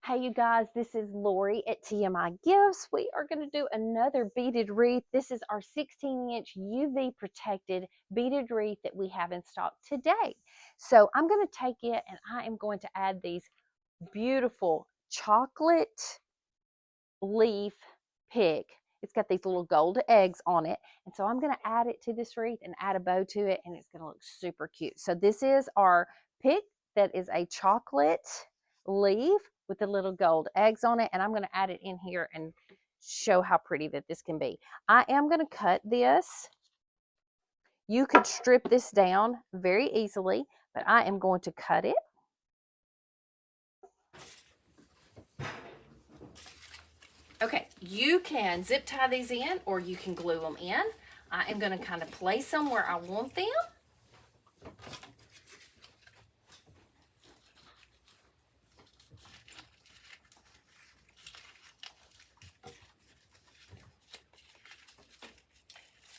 Hey you guys, this is Lorie at TMI Gifts. We are going to do another beaded wreath. This is our 16-inch UV protected beaded wreath that we have in stock today. So I'm going to take it and I am going to add these beautiful chocolate leaf pig. It's got these little gold eggs on it. And so I'm going to add it to this wreath and add a bow to it, and it's going to look super cute. So this is our pig that is a chocolate leaf with the little gold eggs on it. And I'm going to add it in here and show how pretty that this can be. I am going to cut this. You could strip this down very easily, but I am going to cut it. Okay, you can zip tie these in or you can glue them in. I am going to kind of place them where I want them.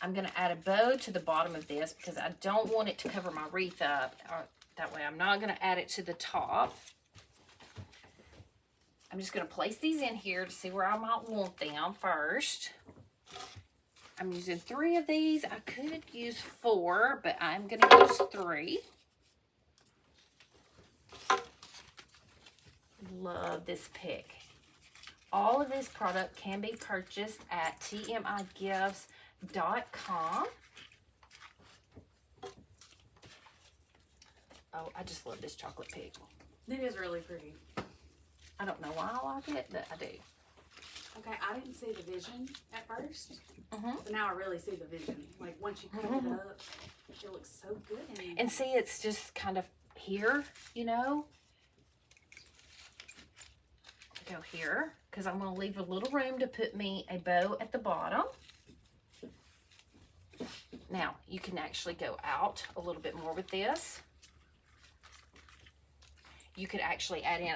I'm going to add a bow to the bottom of this because I don't want it to cover my wreath up. That way I'm not going to add it to the top. I'm just going to place these in here to see where I might want them first. I'm using 3 of these. I could use 4, but I'm going to use 3. Love this pick. All of this product can be purchased at tmigifts.com. Oh, I just love this chocolate pig. It is really pretty. I don't know why I like it, but I do. Okay, I didn't see the vision at first, but now I really see the vision. Like once you cut it up, it looks so good. And see, it's just kind of here, you know. Go here, because I'm going to leave a little room to put me a bow at the bottom. Now, you can actually go out a little bit more with this. You could actually add in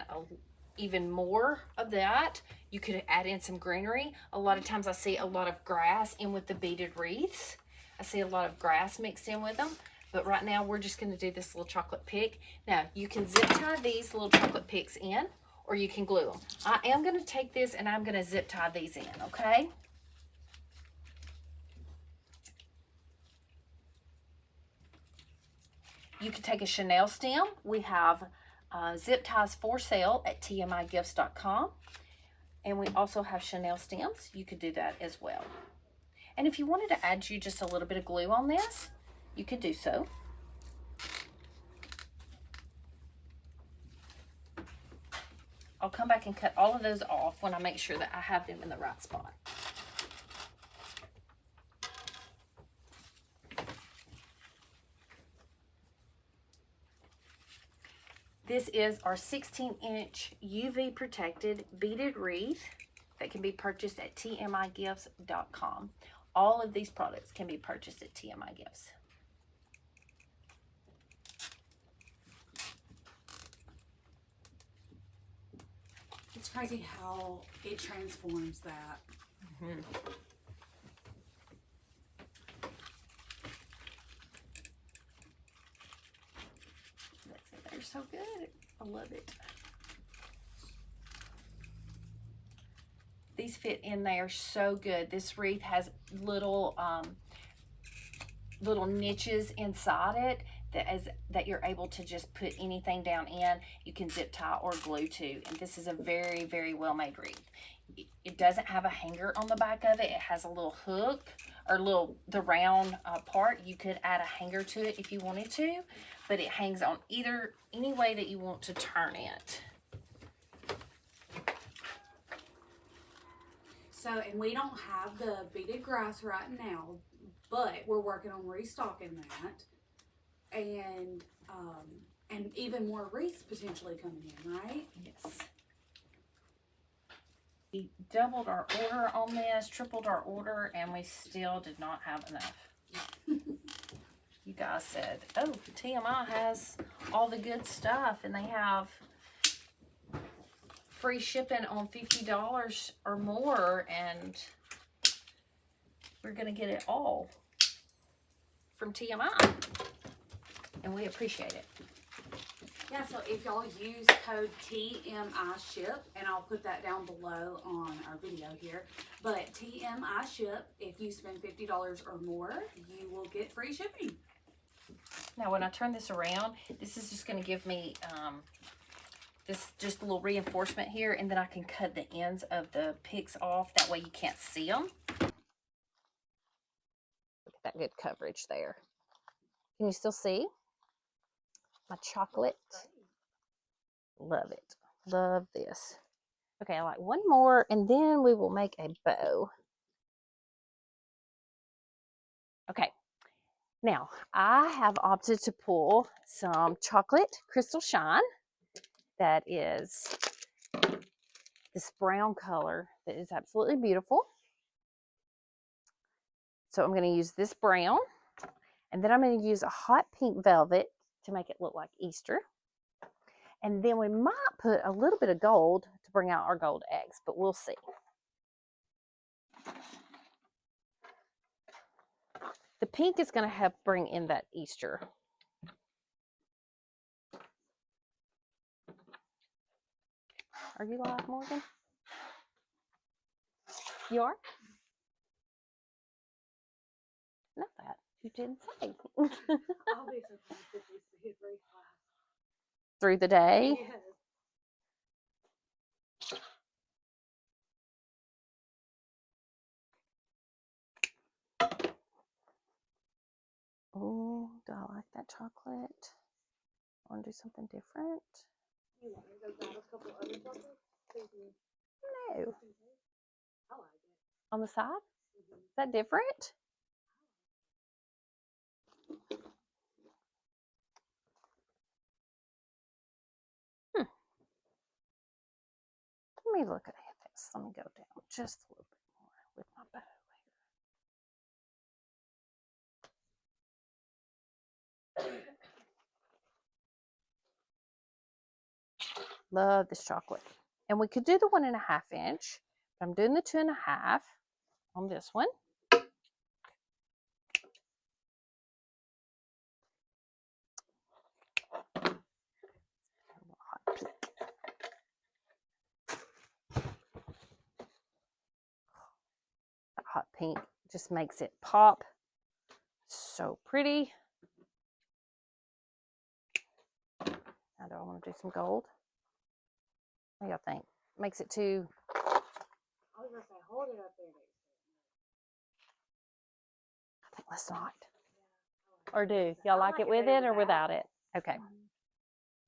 even more of that. You could add in some greenery. A lot of times I see a lot of grass in with the beaded wreaths. I see a lot of grass mixed in with them. But right now we're just going to do this little chocolate pick. Now you can zip tie these little chocolate picks in, or you can glue them. I am going to take this and I'm going to zip tie these in, okay? You can take a Chanel stem. We have zip ties for sale at tmigifts.com. And we also have Chanel stems. You could do that as well. And if you wanted to add you just a little bit of glue on this, you could do so. I'll come back and cut all of those off when I make sure that I have them in the right spot. This is our 16-inch UV protected beaded wreath that can be purchased at tmigifts.com. All of these products can be purchased at TMI Gifts. It's crazy how it transforms that. They're so good. I love it. These fit in there so good. This wreath has little little niches inside it that you're able to just put anything down in. You can zip tie or glue to. And this is a very, very well made wreath. It doesn't have a hanger on the back of it. It has a little hook or the round part. You could add a hanger to it if you wanted to, but it hangs on any way that you want to turn it. So, and we don't have the beaded grass right now, but we're working on restocking that, and even more wreaths potentially coming in, right? Yes. We doubled our order on this, tripled our order, and we still did not have enough. You guys said, oh, TMI has all the good stuff, and they have free shipping on $50 or more, and we're going to get it all from TMI, and we appreciate it. Yeah, so if y'all use code TMI ship, and I'll put that down below on our video here, but TMI ship, if you spend $50 or more, you will get free shipping. Now when I turn this around, this is just going to give me this just a little reinforcement here, and then I can cut the ends of the picks off. That way you can't see them. Look at that good coverage there. Can you still see my chocolate? Love it. Love this. Okay, I like one more, and then we will make a bow. Okay, now I have opted to pull some chocolate crystal shine. That is this brown color that is absolutely beautiful. So I'm going to use this brown, and then I'm going to use a hot pink velvet to make it look like Easter. And then we might put a little bit of gold to bring out our gold eggs, but we'll see. The pink is going to help bring in that Easter. Are you live, Morgan? You are? Not that. You didn't say. I'll be surprised if we see a great class. Through the day? Yes. Oh, do I like that chocolate? I want to do something different. You want me to go grab a couple other chocolates? No. I like it. On the side? Is that different? Let me look at this. Let me go down just a little bit more with my bow here. Love this chocolate. And we could do the 1.5 inch, but I'm doing the 2.5 on this one. Hot pink. That hot pink just makes it pop. So pretty. Now do I want to do some gold? What do y'all think? Makes it too... I was going to say, hold it up there. I think let's not. Or do? Y'all like it with it or without it? Okay.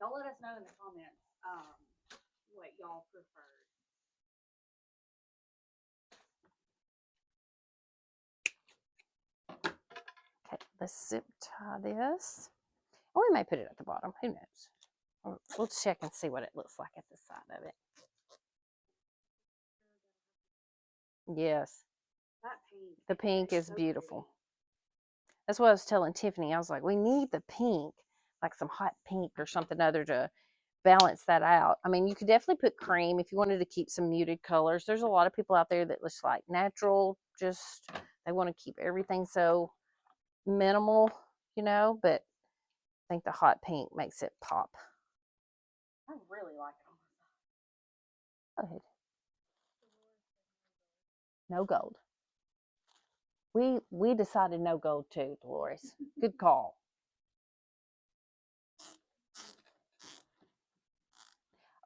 Don't let us know in the comments what y'all prefer. Okay, let's zip tie this. Oh, we may put it at the bottom. Who knows? We'll check and see what it looks like at the side of it. Yes. That pink. The pink is so beautiful. Pretty. That's what I was telling Tiffany. I was like, we need the pink, like some hot pink or something other to balance that out. I mean, you could definitely put cream if you wanted to keep some muted colors. There's a lot of people out there that just like natural, just they want to keep everything so minimal, you know, but I think the hot pink makes it pop. I really like it on the side. Go ahead. No gold. We decided no gold too, Dolores. Good call.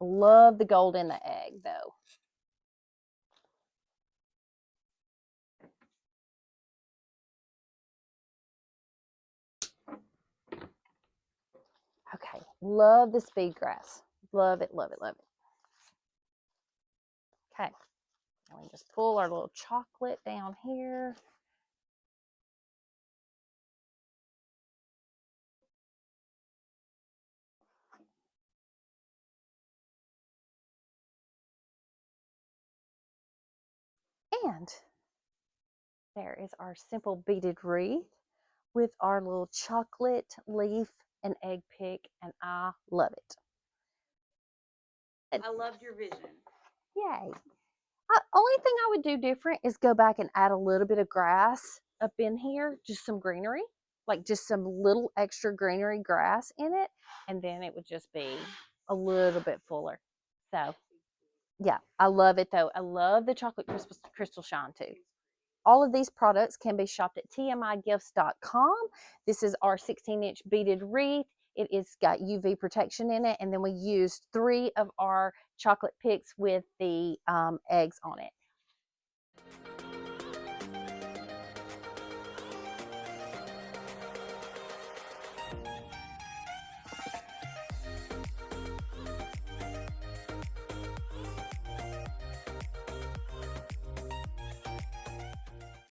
I love the gold in the egg though. Okay, love this bead grass. Love it, love it, love it. Okay, now we just pull our little chocolate down here. And there is our simple beaded wreath with our little chocolate leaf and egg pick, and I love it. I loved your vision. Yay. Only thing I would do different is go back and add a little bit of grass up in here, just some greenery. like just some little extra greenery grass in it, and then it would just be a little bit fuller. So yeah, I love it though. I love the chocolate crystal shine too. All of these products can be shopped at tmigifts.com. This is our 16-inch beaded wreath. It is got UV protection in it, and then we used 3 of our chocolate picks with the eggs on it.